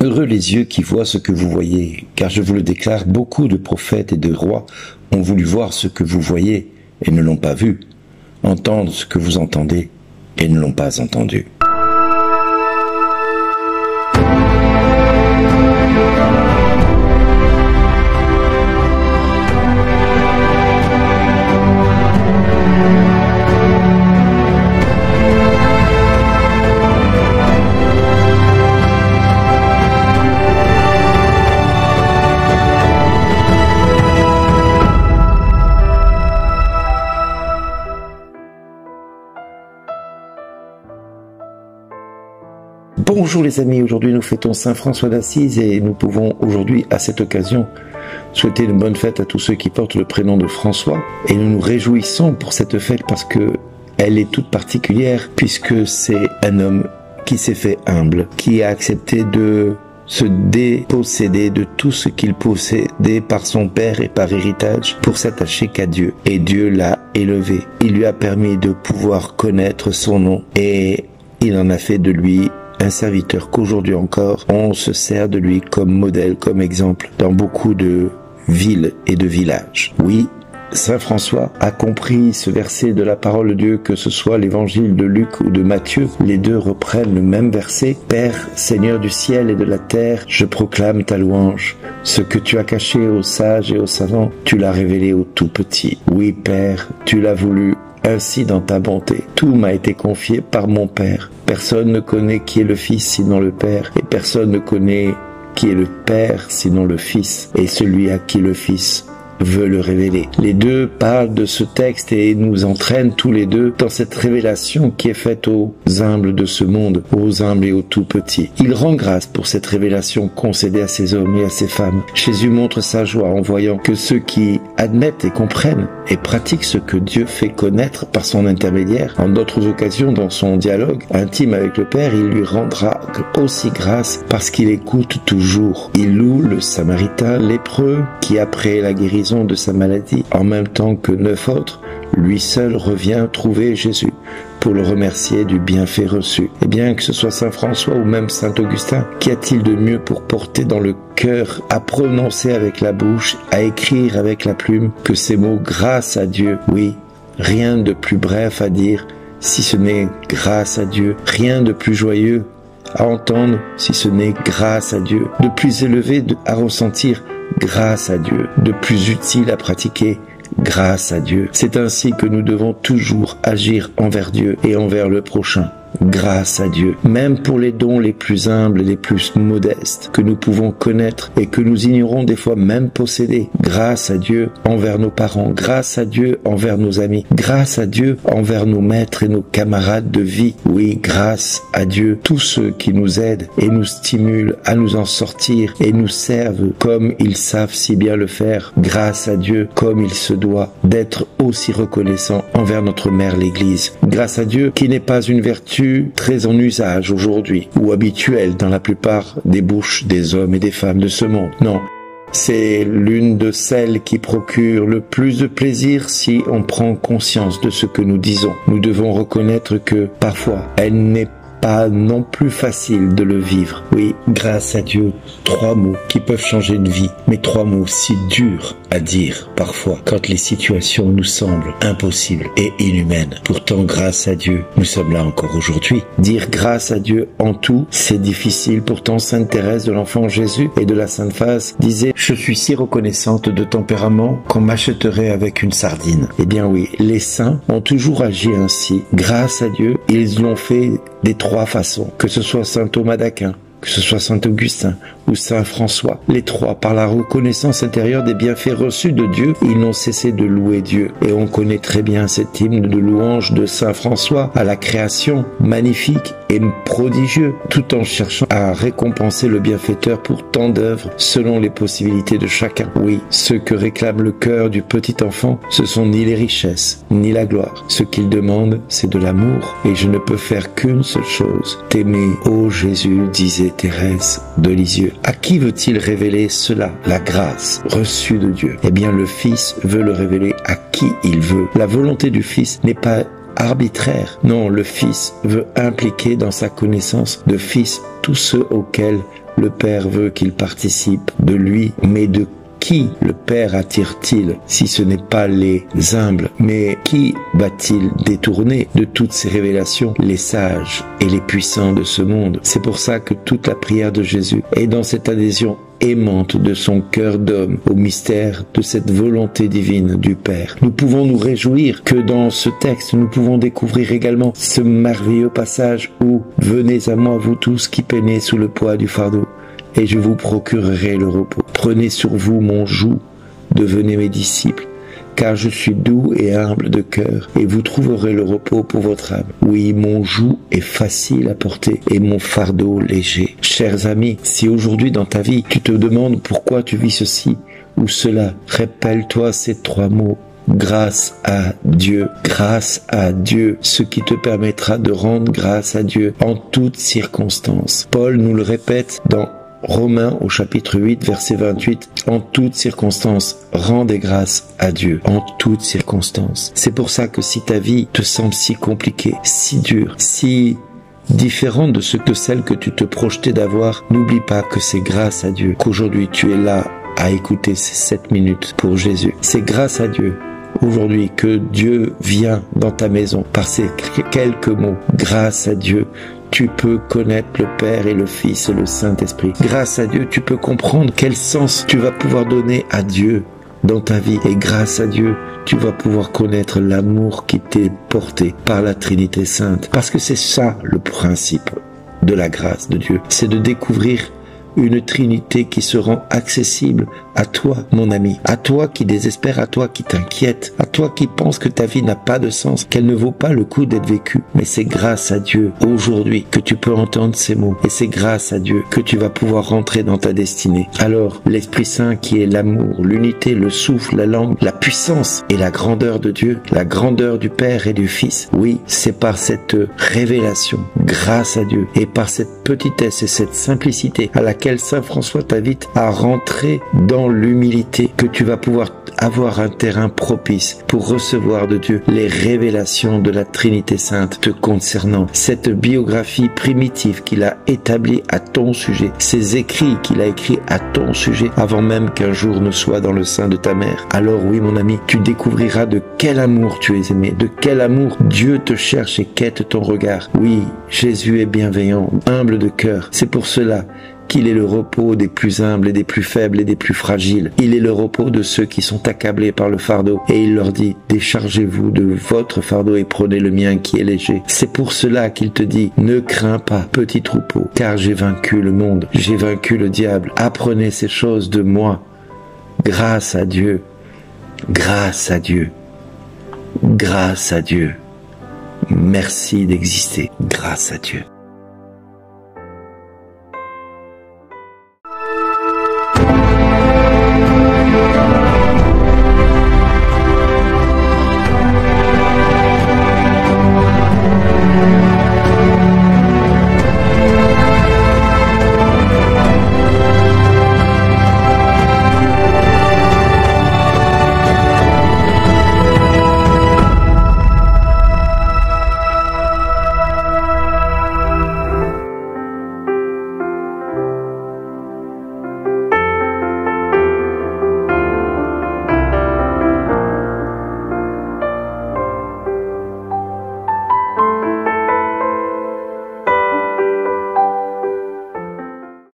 Heureux les yeux qui voient ce que vous voyez, car je vous le déclare, beaucoup de prophètes et de rois ont voulu voir ce que vous voyez et ne l'ont pas vu, entendre ce que vous entendez et ne l'ont pas entendu. Bonjour les amis, aujourd'hui nous fêtons Saint François d'Assise et nous pouvons aujourd'hui à cette occasion souhaiter une bonne fête à tous ceux qui portent le prénom de François. Et nous nous réjouissons pour cette fête parce que elle est toute particulière puisque c'est un homme qui s'est fait humble, qui a accepté de se déposséder de tout ce qu'il possédait par son père et par héritage pour s'attacher qu'à Dieu. Et Dieu l'a élevé. Il lui a permis de pouvoir connaître son nom et il en a fait de lui un serviteur qu'aujourd'hui encore, on se sert de lui comme modèle, comme exemple dans beaucoup de villes et de villages. Oui, Saint François a compris ce verset de la parole de Dieu, que ce soit l'évangile de Luc ou de Matthieu, les deux reprennent le même verset. Père, Seigneur du ciel et de la terre, je proclame ta louange. Ce que tu as caché aux sages et aux savants, tu l'as révélé aux tout petits. Oui, Père, tu l'as voulu ainsi dans ta bonté. Tout m'a été confié par mon Père. Personne ne connaît qui est le Fils sinon le Père, et personne ne connaît qui est le Père sinon le Fils, et celui à qui le Fils veut le révéler. Les deux parlent de ce texte et nous entraînent tous les deux dans cette révélation qui est faite aux humbles de ce monde, aux humbles et aux tout petits. Il rend grâce pour cette révélation concédée à ces hommes et à ces femmes. Jésus montre sa joie en voyant que ceux qui admettent et comprennent et pratiquent ce que Dieu fait connaître par son intermédiaire, en d'autres occasions dans son dialogue intime avec le Père, il lui rendra aussi grâce parce qu'il écoute toujours. Il loue le Samaritain lépreux qui, après la guérison de sa maladie, en même temps que 9 autres, lui seul revient trouver Jésus pour le remercier du bienfait reçu. Et bien que ce soit Saint François ou même Saint Augustin, qu'y a-t-il de mieux pour porter dans le cœur, à prononcer avec la bouche, à écrire avec la plume, que ces mots « grâce à Dieu ». Oui, rien de plus bref à dire si ce n'est grâce à Dieu, rien de plus joyeux à entendre si ce n'est grâce à Dieu, de plus élevé à ressentir grâce à Dieu, de plus utile à pratiquer grâce à Dieu. C'est ainsi que nous devons toujours agir envers Dieu et envers le prochain. Grâce à Dieu, même pour les dons les plus humbles et les plus modestes que nous pouvons connaître et que nous ignorons des fois même posséder. Grâce à Dieu envers nos parents, grâce à Dieu envers nos amis, grâce à Dieu envers nos maîtres et nos camarades de vie. Oui, grâce à Dieu, tous ceux qui nous aident et nous stimulent à nous en sortir et nous servent comme ils savent si bien le faire. Grâce à Dieu, comme il se doit d'être aussi reconnaissant envers notre mère l'Église. Grâce à Dieu qui n'est pas une vertu très en usage aujourd'hui ou habituelle dans la plupart des bouches des hommes et des femmes de ce monde. Non, c'est l'une de celles qui procure le plus de plaisir si on prend conscience de ce que nous disons. Nous devons reconnaître que parfois elle n'est pas non plus facile de le vivre. Oui, grâce à Dieu, 3 mots qui peuvent changer une vie, mais 3 mots si durs à dire parfois quand les situations nous semblent impossibles et inhumaines. Pourtant, grâce à Dieu, nous sommes là encore aujourd'hui. Dire grâce à Dieu en tout, c'est difficile. Pourtant, Sainte Thérèse de l'Enfant Jésus et de la Sainte Phase disait « Je suis si reconnaissante de tempérament qu'on m'achèterait avec une sardine ». Eh bien oui, les saints ont toujours agi ainsi. Grâce à Dieu, ils l'ont fait des 3 façons, que ce soit Saint Thomas d'Aquin, que ce soit Saint Augustin ou Saint François. Les 3, par la reconnaissance intérieure des bienfaits reçus de Dieu, ils n'ont cessé de louer Dieu. Et on connaît très bien cet hymne de louange de Saint François à la création, magnifique et prodigieux, tout en cherchant à récompenser le bienfaiteur pour tant d'œuvres selon les possibilités de chacun. Oui, ce que réclame le cœur du petit enfant, ce sont ni les richesses, ni la gloire. Ce qu'il demande, c'est de l'amour. Et je ne peux faire qu'une seule chose, t'aimer, ô Jésus, disait Thérèse de Lisieux. À qui veut-il révéler cela? La grâce reçue de Dieu. Eh bien, le Fils veut le révéler à qui il veut. La volonté du Fils n'est pas arbitraire. Non, le Fils veut impliquer dans sa connaissance de Fils tous ceux auxquels le Père veut qu'il participe de lui, mais de qui le Père attire-t-il si ce n'est pas les humbles? Mais qui va-t-il détourner de toutes ces révélations? Les sages et les puissants de ce monde. C'est pour ça que toute la prière de Jésus est dans cette adhésion aimante de son cœur d'homme au mystère de cette volonté divine du Père. Nous pouvons nous réjouir que dans ce texte, nous pouvons découvrir également ce merveilleux passage où « Venez à moi, vous tous qui peinez sous le poids du fardeau, et je vous procurerai le repos. Prenez sur vous mon joug, devenez mes disciples, car je suis doux et humble de cœur, et vous trouverez le repos pour votre âme. Oui, mon joug est facile à porter, et mon fardeau léger. » Chers amis, si aujourd'hui dans ta vie, tu te demandes pourquoi tu vis ceci ou cela, rappelle-toi ces 3 mots. Grâce à Dieu, ce qui te permettra de rendre grâce à Dieu en toutes circonstances. Paul nous le répète dans Romains au chapitre 8, verset 28, en toutes circonstances, rendez grâce à Dieu, en toutes circonstances. C'est pour ça que si ta vie te semble si compliquée, si dure, si différente de ce que celle que tu te projetais d'avoir, n'oublie pas que c'est grâce à Dieu qu'aujourd'hui tu es là à écouter ces 7 minutes pour Jésus. C'est grâce à Dieu aujourd'hui que Dieu vient dans ta maison par ces quelques mots. Grâce à Dieu, tu peux connaître le Père et le Fils et le Saint-Esprit. Grâce à Dieu, tu peux comprendre quel sens tu vas pouvoir donner à Dieu dans ta vie. Et grâce à Dieu, tu vas pouvoir connaître l'amour qui t'est porté par la Trinité Sainte. Parce que c'est ça le principe de la grâce de Dieu. C'est de découvrir une Trinité qui se rend accessible à toi, mon ami, à toi qui désespère, à toi qui t'inquiète, à toi qui pense que ta vie n'a pas de sens, qu'elle ne vaut pas le coup d'être vécue. Mais c'est grâce à Dieu, aujourd'hui, que tu peux entendre ces mots. Et c'est grâce à Dieu que tu vas pouvoir rentrer dans ta destinée. Alors, l'Esprit Saint qui est l'amour, l'unité, le souffle, la langue, la puissance et la grandeur de Dieu, la grandeur du Père et du Fils. Oui, c'est par cette révélation, grâce à Dieu, et par cette petitesse et cette simplicité à laquelle Saint François t'invite à rentrer dans l'humilité, que tu vas pouvoir avoir un terrain propice pour recevoir de Dieu les révélations de la Trinité Sainte te concernant. Cette biographie primitive qu'il a établie à ton sujet, ces écrits qu'il a écrits à ton sujet avant même qu'un jour ne soit dans le sein de ta mère. Alors oui, mon ami, tu découvriras de quel amour tu es aimé, de quel amour Dieu te cherche et quête ton regard. Oui, Jésus est bienveillant, humble de cœur. C'est pour cela qu'il est le repos des plus humbles et des plus faibles et des plus fragiles. Il est le repos de ceux qui sont accablés par le fardeau. Et il leur dit, déchargez-vous de votre fardeau et prenez le mien qui est léger. C'est pour cela qu'il te dit, ne crains pas, petit troupeau, car j'ai vaincu le monde, j'ai vaincu le diable. Apprenez ces choses de moi. Grâce à Dieu, grâce à Dieu, grâce à Dieu. Merci d'exister, grâce à Dieu.